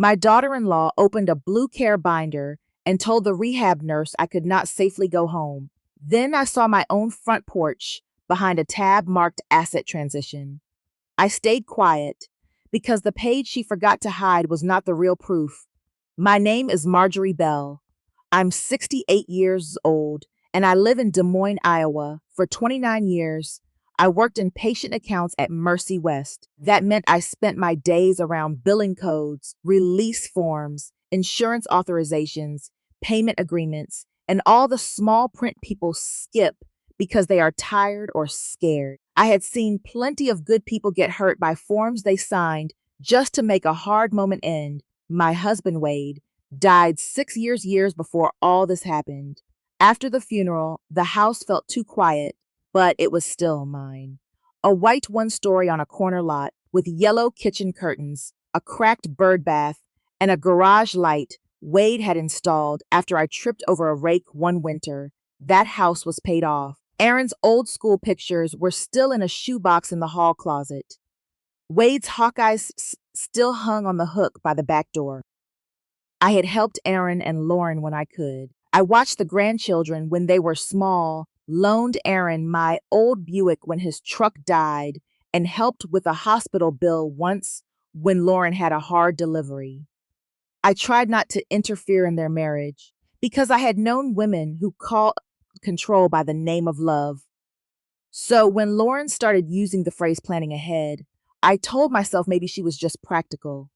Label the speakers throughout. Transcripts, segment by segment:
Speaker 1: My daughter-in-law opened a blue care binder and told the rehab nurse I could not safely go home. Then I saw my own front porch behind a tab marked asset transition. I stayed quiet because the page she forgot to hide was not the real proof. My name is Marjorie Bell. I'm 68 years old and I live in Des Moines, Iowa. For 29 years, I worked in patient accounts at Mercy West. That meant I spent my days around billing codes, release forms, insurance authorizations, payment agreements, and all the small print people skip because they are tired or scared. I had seen plenty of good people get hurt by forms they signed just to make a hard moment end. My husband, Wade, died 6 years before all this happened. After the funeral, the house felt too quiet, but it was still mine. A white one-story on a corner lot with yellow kitchen curtains, a cracked bird bath, and a garage light Wade had installed after I tripped over a rake one winter. That house was paid off. Aaron's old school pictures were still in a shoebox in the hall closet. Wade's Hawkeyes still hung on the hook by the back door. I had helped Aaron and Lauren when I could. I watched the grandchildren when they were small, loaned Aaron my old Buick when his truck died, and helped with a hospital bill once when Lauren had a hard delivery. I tried not to interfere in their marriage because I had known women who call control by the name of love. So when Lauren started using the phrase planning ahead, I told myself maybe she was just practical.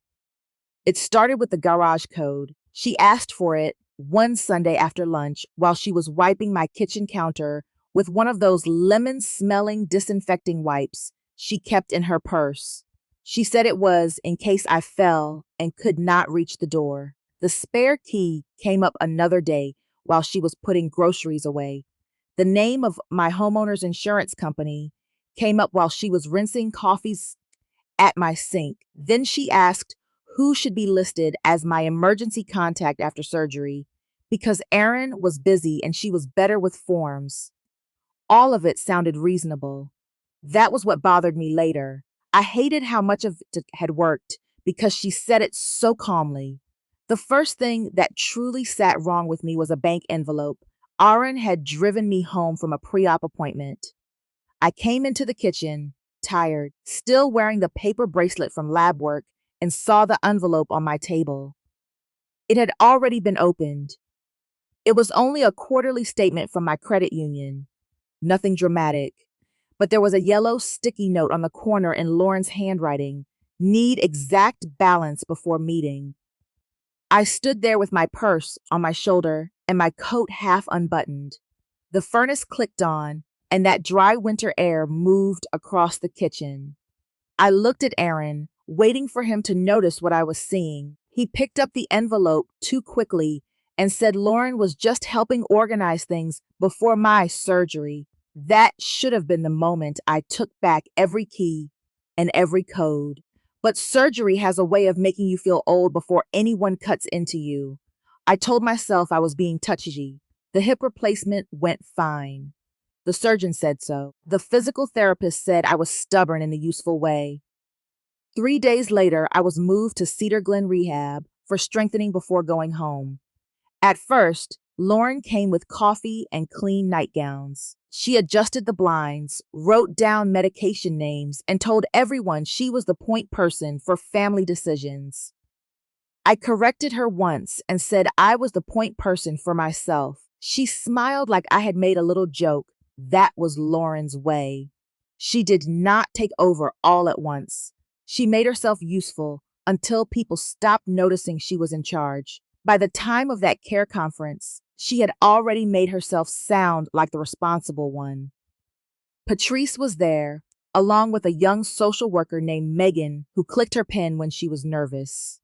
Speaker 1: It started with the garage code. She asked for it one Sunday after lunch while she was wiping my kitchen counter with one of those lemon-smelling disinfecting wipes she kept in her purse. She said it was in case I fell and could not reach the door. The spare key came up another day while she was putting groceries away. The name of my homeowner's insurance company came up while she was rinsing coffees at my sink. Then she asked who should be listed as my emergency contact after surgery because Erin was busy and she was better with forms. All of it sounded reasonable. That was what bothered me later. I hated how much of it had worked because she said it so calmly. The first thing that truly sat wrong with me was a bank envelope. Aaron had driven me home from a pre-op appointment. I came into the kitchen, tired, still wearing the paper bracelet from lab work, and saw the envelope on my table. It had already been opened. It was only a quarterly statement from my credit union. Nothing dramatic. But there was a yellow sticky note on the corner in Lauren's handwriting. Need exact balance before meeting. I stood there with my purse on my shoulder and my coat half unbuttoned. The furnace clicked on, and that dry winter air moved across the kitchen. I looked at Aaron, waiting for him to notice what I was seeing. He picked up the envelope too quickly and said Lauren was just helping organize things before my surgery. That should have been the moment I took back every key and every code. But surgery has a way of making you feel old before anyone cuts into you. I told myself I was being touchy. The hip replacement went fine. The surgeon said so. The physical therapist said I was stubborn in a useful way. 3 days later, I was moved to Cedar Glen Rehab for strengthening before going home. At first, Lauren came with coffee and clean nightgowns. She adjusted the blinds, wrote down medication names, and told everyone she was the point person for family decisions. I corrected her once and said I was the point person for myself. She smiled like I had made a little joke. That was Lauren's way. She did not take over all at once. She made herself useful until people stopped noticing she was in charge. By the time of that care conference, she had already made herself sound like the responsible one. Patrice was there, along with a young social worker named Megan who clicked her pen when she was nervous.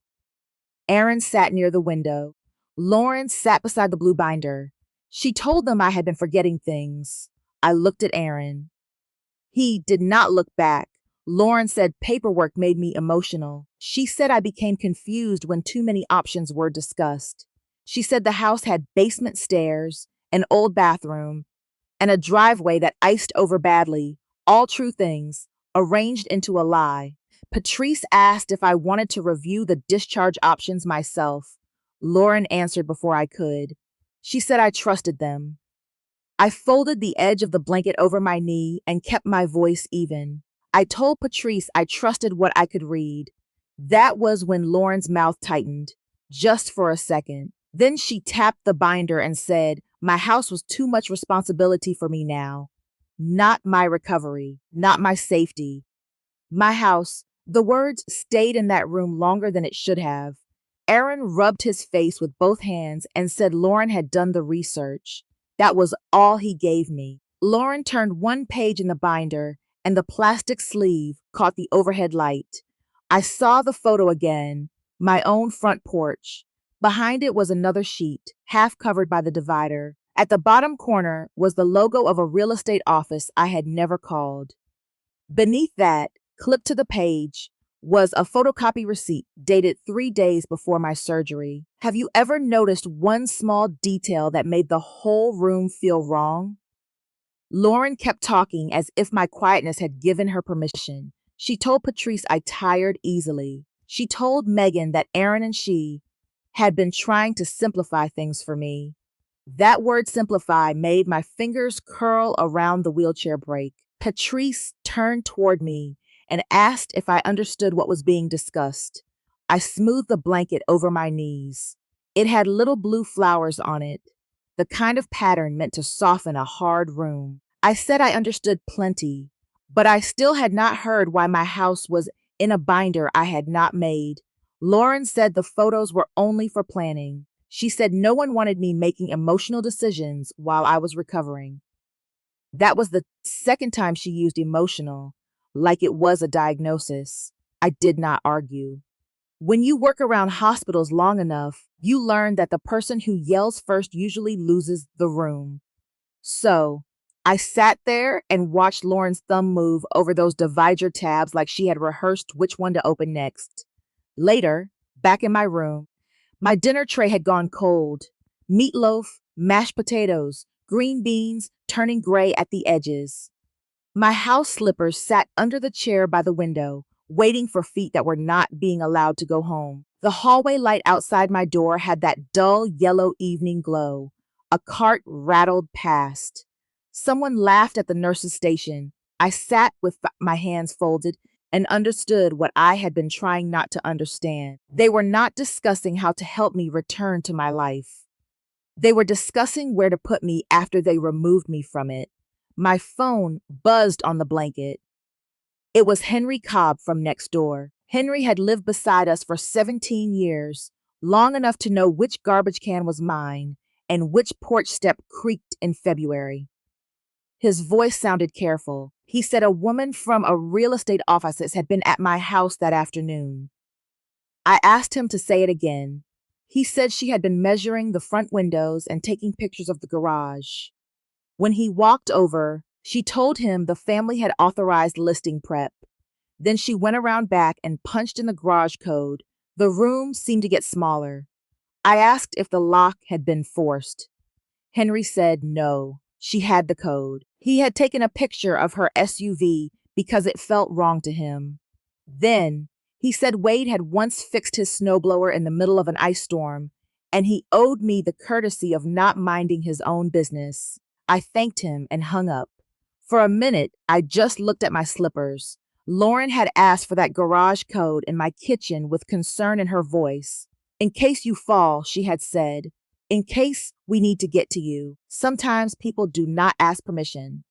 Speaker 1: Aaron sat near the window. Lauren sat beside the blue binder. She told them I had been forgetting things. I looked at Aaron. He did not look back. Lauren said paperwork made me emotional. She said I became confused when too many options were discussed. She said the house had basement stairs, an old bathroom, and a driveway that iced over badly, all true things, arranged into a lie. Patrice asked if I wanted to review the discharge options myself. Lauren answered before I could. She said I trusted them. I folded the edge of the blanket over my knee and kept my voice even. I told Patrice I trusted what I could read. That was when Lauren's mouth tightened, just for a second. Then she tapped the binder and said, my house was too much responsibility for me now. Not my recovery, not my safety. My house. The words stayed in that room longer than it should have. Aaron rubbed his face with both hands and said Lauren had done the research. That was all he gave me. Lauren turned one page in the binder, and the plastic sleeve caught the overhead light. I saw the photo again, my own front porch. Behind it was another sheet, half covered by the divider. At the bottom corner was the logo of a real estate office I had never called. Beneath that, clipped to the page, was a photocopy receipt dated 3 days before my surgery. Have you ever noticed one small detail that made the whole room feel wrong? Lauren kept talking as if my quietness had given her permission. She told Patrice I tired easily. She told Megan that Aaron and she had been trying to simplify things for me. That word simplify made my fingers curl around the wheelchair brake. Patrice turned toward me and asked if I understood what was being discussed. I smoothed the blanket over my knees. It had little blue flowers on it, the kind of pattern meant to soften a hard room. I said I understood plenty, but I still had not heard why my house was in a binder I had not made. Lauren said the photos were only for planning. She said no one wanted me making emotional decisions while I was recovering. That was the second time she used emotional, like it was a diagnosis. I did not argue. When you work around hospitals long enough, you learn that the person who yells first usually loses the room. So, I sat there and watched Lauren's thumb move over those divider tabs like she had rehearsed which one to open next. Later, back in my room, my dinner tray had gone cold. Meatloaf, mashed potatoes, green beans turning gray at the edges. My house slippers sat under the chair by the window, waiting for feet that were not being allowed to go home. The hallway light outside my door had that dull yellow evening glow. A cart rattled past. Someone laughed at the nurse's station. I sat with my hands folded and understood what I had been trying not to understand. They were not discussing how to help me return to my life. They were discussing where to put me after they removed me from it. My phone buzzed on the blanket. It was Henry Cobb from next door. Henry had lived beside us for 17 years, long enough to know which garbage can was mine and which porch step creaked in February. His voice sounded careful. He said a woman from a real estate office had been at my house that afternoon. I asked him to say it again. He said she had been measuring the front windows and taking pictures of the garage. When he walked over, she told him the family had authorized listing prep. Then she went around back and punched in the garage code. The room seemed to get smaller. I asked if the lock had been forced. Henry said no, she had the code. He had taken a picture of her SUV because it felt wrong to him. Then, he said Wade had once fixed his snowblower in the middle of an ice storm, and he owed me the courtesy of not minding his own business. I thanked him and hung up. For a minute, I just looked at my slippers. Lauren had asked for that garage code in my kitchen with concern in her voice. In case you fall, she had said. In case we need to get to you. Sometimes people do not ask permission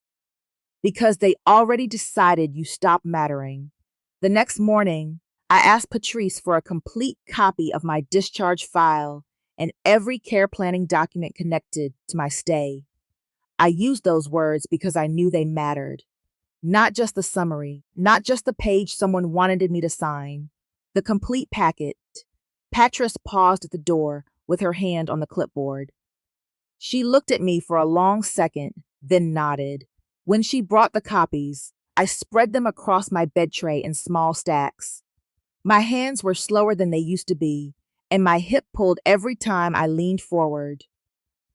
Speaker 1: because they already decided you stop mattering. The next morning, I asked Patrice for a complete copy of my discharge file and every care planning document connected to my stay. I used those words because I knew they mattered. Not just the summary, not just the page someone wanted me to sign. The complete packet. Patrice paused at the door with her hand on the clipboard. She looked at me for a long second, then nodded. When she brought the copies, I spread them across my bed tray in small stacks. My hands were slower than they used to be, and my hip pulled every time I leaned forward.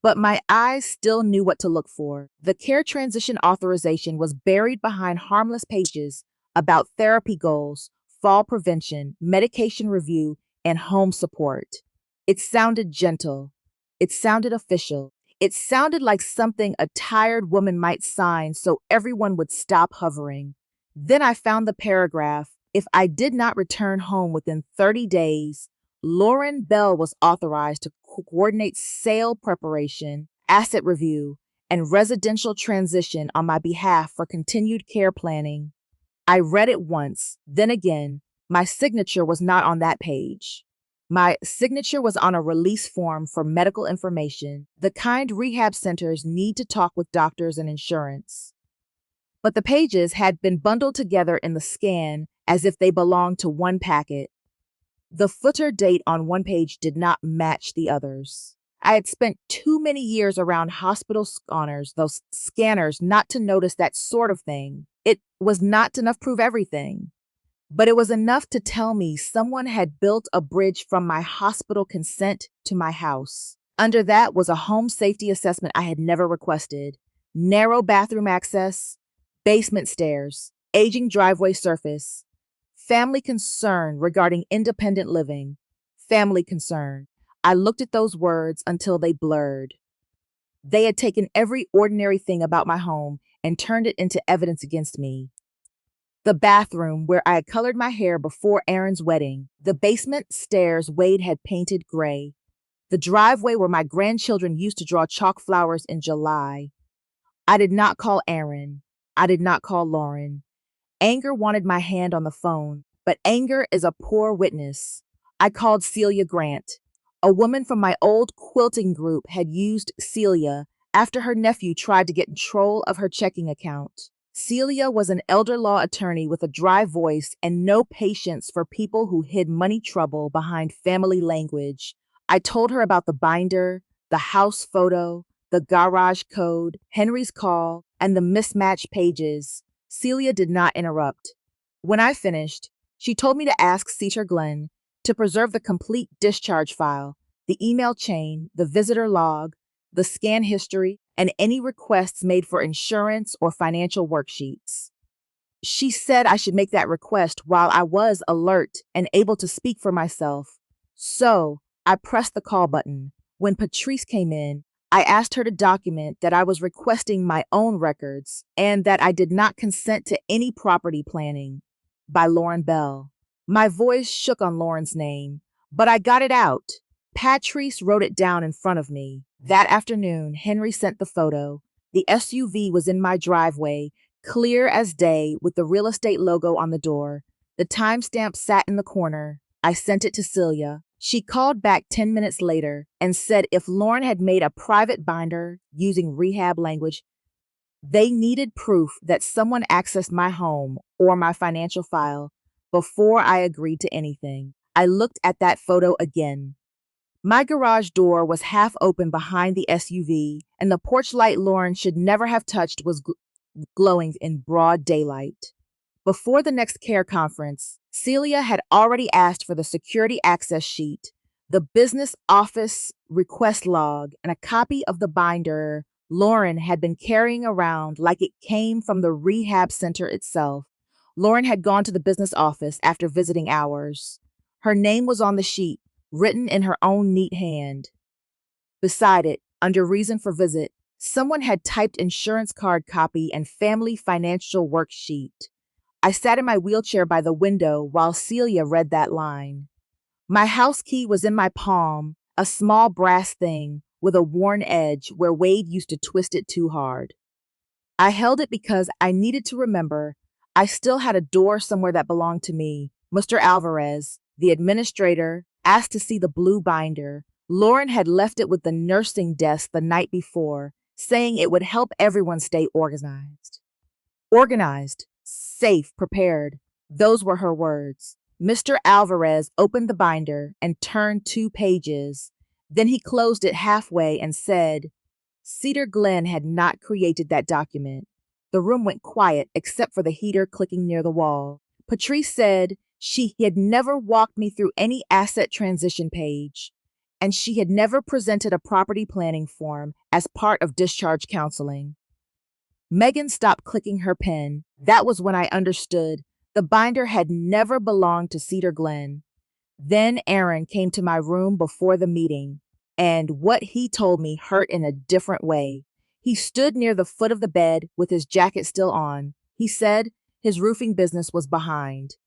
Speaker 1: But my eyes still knew what to look for. The care transition authorization was buried behind harmless pages about therapy goals, fall prevention, medication review, and home support. It sounded gentle. It sounded official. It sounded like something a tired woman might sign so everyone would stop hovering. Then I found the paragraph. If I did not return home within 30 days, Lauren Bell was authorized to coordinate sale preparation, asset review, and residential transition on my behalf for continued care planning. I read it once, then again. My signature was not on that page. My signature was on a release form for medical information, the kind rehab centers need to talk with doctors and insurance. But the pages had been bundled together in the scan as if they belonged to one packet. The footer date on one page did not match the others. I had spent too many years around hospital scanners, those scanners, not to notice that sort of thing. It was not enough to prove everything, but it was enough to tell me someone had built a bridge from my hospital consent to my house. Under that was a home safety assessment I had never requested. Narrow bathroom access, basement stairs, aging driveway surface, family concern regarding independent living, family concern. I looked at those words until they blurred. They had taken every ordinary thing about my home and turned it into evidence against me. The bathroom where I had colored my hair before Aaron's wedding, the basement stairs Wade had painted gray, the driveway where my grandchildren used to draw chalk flowers in July. I did not call Aaron. I did not call Lauren. Anger wanted my hand on the phone, but anger is a poor witness. I called Celia Grant. A woman from my old quilting group had used Celia after her nephew tried to get control of her checking account. Celia was an elder law attorney with a dry voice and no patience for people who hid money trouble behind family language. I told her about the binder, the house photo, the garage code, Henry's call, and the mismatched pages. Celia did not interrupt. When I finished, she told me to ask Cedar Glen to preserve the complete discharge file, the email chain, the visitor log, the scan history, and any requests made for insurance or financial worksheets. She said I should make that request while I was alert and able to speak for myself. So I pressed the call button. When Patrice came in, I asked her to document that I was requesting my own records and that I did not consent to any property planning by Lauren Bell. My voice shook on Lauren's name, but I got it out. Patrice wrote it down in front of me. That afternoon, Henry sent the photo. The SUV was in my driveway, clear as day with the real estate logo on the door. The timestamp sat in the corner. I sent it to Celia. She called back 10 minutes later and said if Lauren had made a private binder using rehab language, they needed proof that someone accessed my home or my financial file before I agreed to anything. I looked at that photo again. My garage door was half open behind the SUV, and the porch light Lauren should never have touched was glowing in broad daylight. Before the next care conference, Celia had already asked for the security access sheet, the business office request log, and a copy of the binder Lauren had been carrying around like it came from the rehab center itself. Lauren had gone to the business office after visiting hours. Her name was on the sheet, written in her own neat hand. Beside it, under reason for visit, someone had typed insurance card copy and family financial worksheet. I sat in my wheelchair by the window while Celia read that line. My house key was in my palm, a small brass thing with a worn edge where Wade used to twist it too hard. I held it because I needed to remember I still had a door somewhere that belonged to me. Mr. Alvarez, the administrator, asked to see the blue binder. Lauren had left it with the nursing desk the night before, saying it would help everyone stay organized. Organized, safe, prepared. Those were her words. Mr. Alvarez opened the binder and turned 2 pages. Then he closed it halfway and said, Cedar Glen had not created that document. The room went quiet except for the heater clicking near the wall. Patrice said she had never walked me through any asset transition page, and she had never presented a property planning form as part of discharge counseling. Megan stopped clicking her pen. That was when I understood The binder had never belonged to Cedar Glen. Then Aaron came to my room before the meeting, and what he told me hurt in a different way. He stood near the foot of the bed with his jacket still on. He said his roofing business was behind.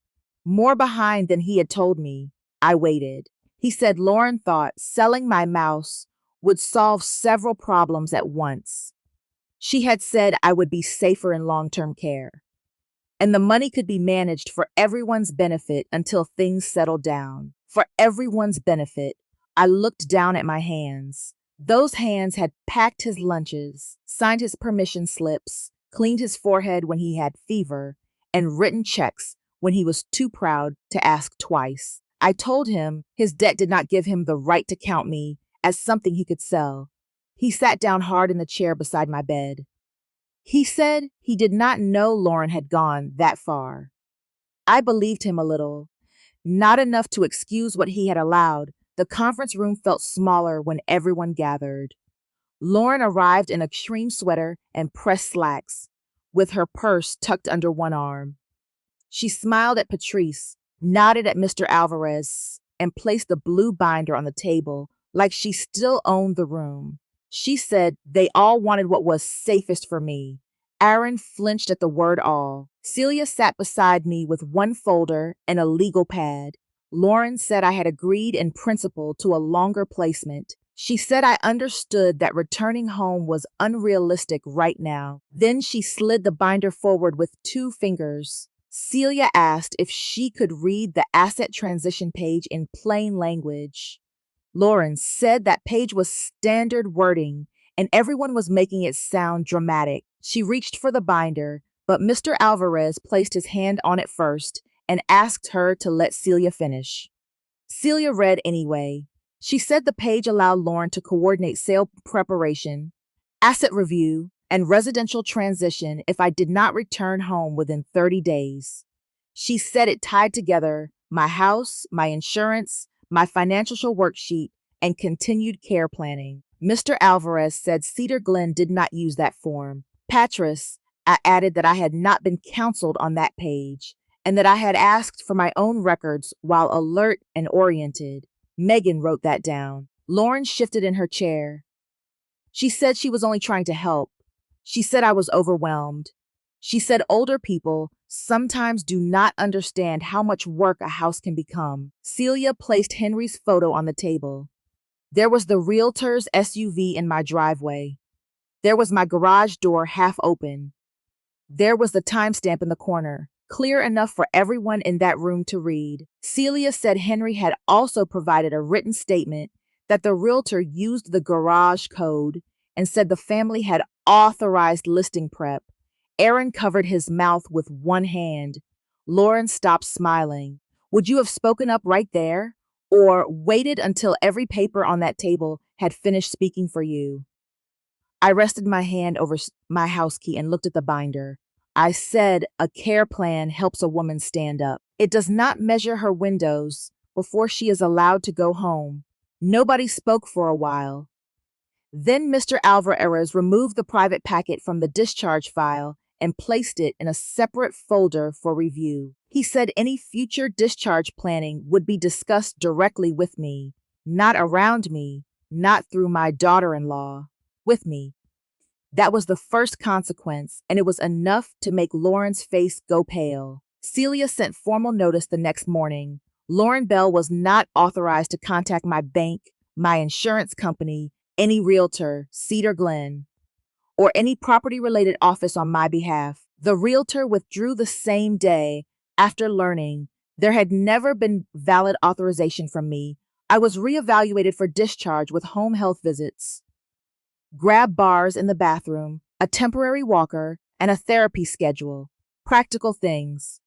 Speaker 1: More behind than he had told me. I waited. He said Lauren thought selling my mouse would solve several problems at once. She had said I would be safer in long-term care, and the money could be managed for everyone's benefit until things settled down. For everyone's benefit. I looked down at my hands. Those hands had packed his lunches, signed his permission slips, cleaned his forehead when he had fever, and written checks when he was too proud to ask twice. I told him his debt did not give him the right to count me as something he could sell. He sat down hard in the chair beside my bed. He said he did not know Lauren had gone that far. I believed him a little, not enough to excuse what he had allowed. The conference room felt smaller when everyone gathered. Lauren arrived in a cream sweater and pressed slacks, with her purse tucked under one arm. She smiled at Patrice, nodded at Mr. Alvarez, and placed the blue binder on the table like she still owned the room. She said they all wanted what was safest for me. Aaron flinched at the word all. Celia sat beside me with one folder and a legal pad. Lauren said I had agreed in principle to a longer placement. She said I understood that returning home was unrealistic right now. Then she slid the binder forward with 2 fingers. Celia asked if she could read the asset transition page in plain language. Lauren said that page was standard wording, and everyone was making it sound dramatic. She reached for the binder, but Mr. Alvarez placed his hand on it first and asked her to let Celia finish. Celia read anyway. She said the page allowed Lauren to coordinate sale preparation, asset review, and residential transition if I did not return home within 30 days. She said it tied together my house, my insurance, my financial worksheet, and continued care planning. Mr. Alvarez said Cedar Glen did not use that form. Patrice, I added that I had not been counseled on that page, and that I had asked for my own records while alert and oriented. Megan wrote that down. Lauren shifted in her chair. She said she was only trying to help. She said I was overwhelmed. She said older people sometimes do not understand how much work a house can become. Celia placed Henry's photo on the table. There was the realtor's SUV in my driveway. There was my garage door half open. There was the timestamp in the corner, clear enough for everyone in that room to read. Celia said Henry had also provided a written statement that the realtor used the garage code and said the family had authorized listing prep. Aaron covered his mouth with one hand. Lauren stopped smiling. Would you have spoken up right there, or waited until every paper on that table had finished speaking for you? I rested my hand over my house key and looked at the binder. I said a care plan helps a woman stand up. It does not measure her windows before she is allowed to go home. Nobody spoke for a while. Then Mr. Alvarez removed the private packet from the discharge file and placed it in a separate folder for review. He said any future discharge planning would be discussed directly with me, not around me, not through my daughter-in-law, with me. That was the first consequence, and it was enough to make Lauren's face go pale. Celia sent formal notice the next morning. Lauren Bell was not authorized to contact my bank, my insurance company, any realtor, Cedar Glen, or any property-related office on my behalf. The realtor withdrew the same day after learning there had never been valid authorization from me. I was reevaluated for discharge with home health visits, grab bars in the bathroom, a temporary walker, and a therapy schedule. Practical things.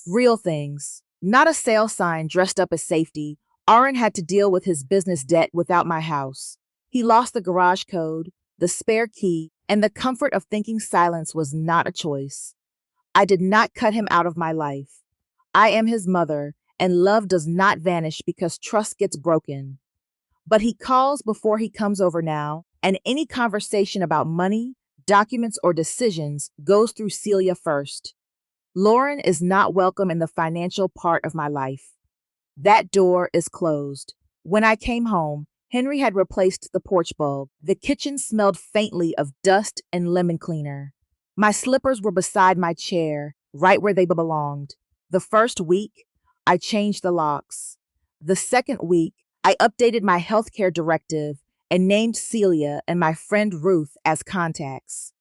Speaker 1: Real things. Not a sale sign dressed up as safety. Aaron had to deal with his business debt without my house. He lost the garage code, the spare key, and the comfort of thinking silence was not a choice. I did not cut him out of my life. I am his mother, and love does not vanish because trust gets broken. But he calls before he comes over now, and any conversation about money, documents, or decisions goes through Celia first. Lauren is not welcome in the financial part of my life. That door is closed. When I came home, Henry had replaced the porch bulb. The kitchen smelled faintly of dust and lemon cleaner. My slippers were beside my chair, right where they belonged. The first week, I changed the locks. The second week, I updated my healthcare directive and named Celia and my friend Ruth as contacts.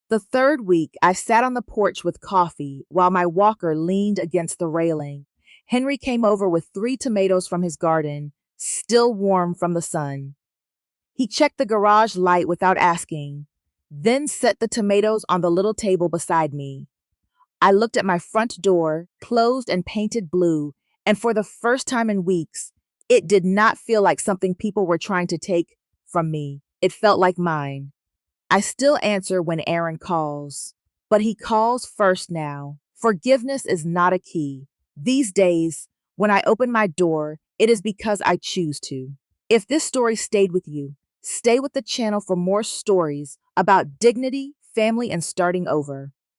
Speaker 1: The third week, I sat on the porch with coffee while my walker leaned against the railing. Henry came over with 3 tomatoes from his garden, still warm from the sun. He checked the garage light without asking, then set the tomatoes on the little table beside me. I looked at my front door, closed and painted blue, and for the first time in weeks, it did not feel like something people were trying to take from me. It felt like mine. I still answer when Aaron calls, but he calls first now. Forgiveness is not a key. These days, when I open my door, it is because I choose to. If this story stayed with you, stay with the channel for more stories about dignity, family, and starting over.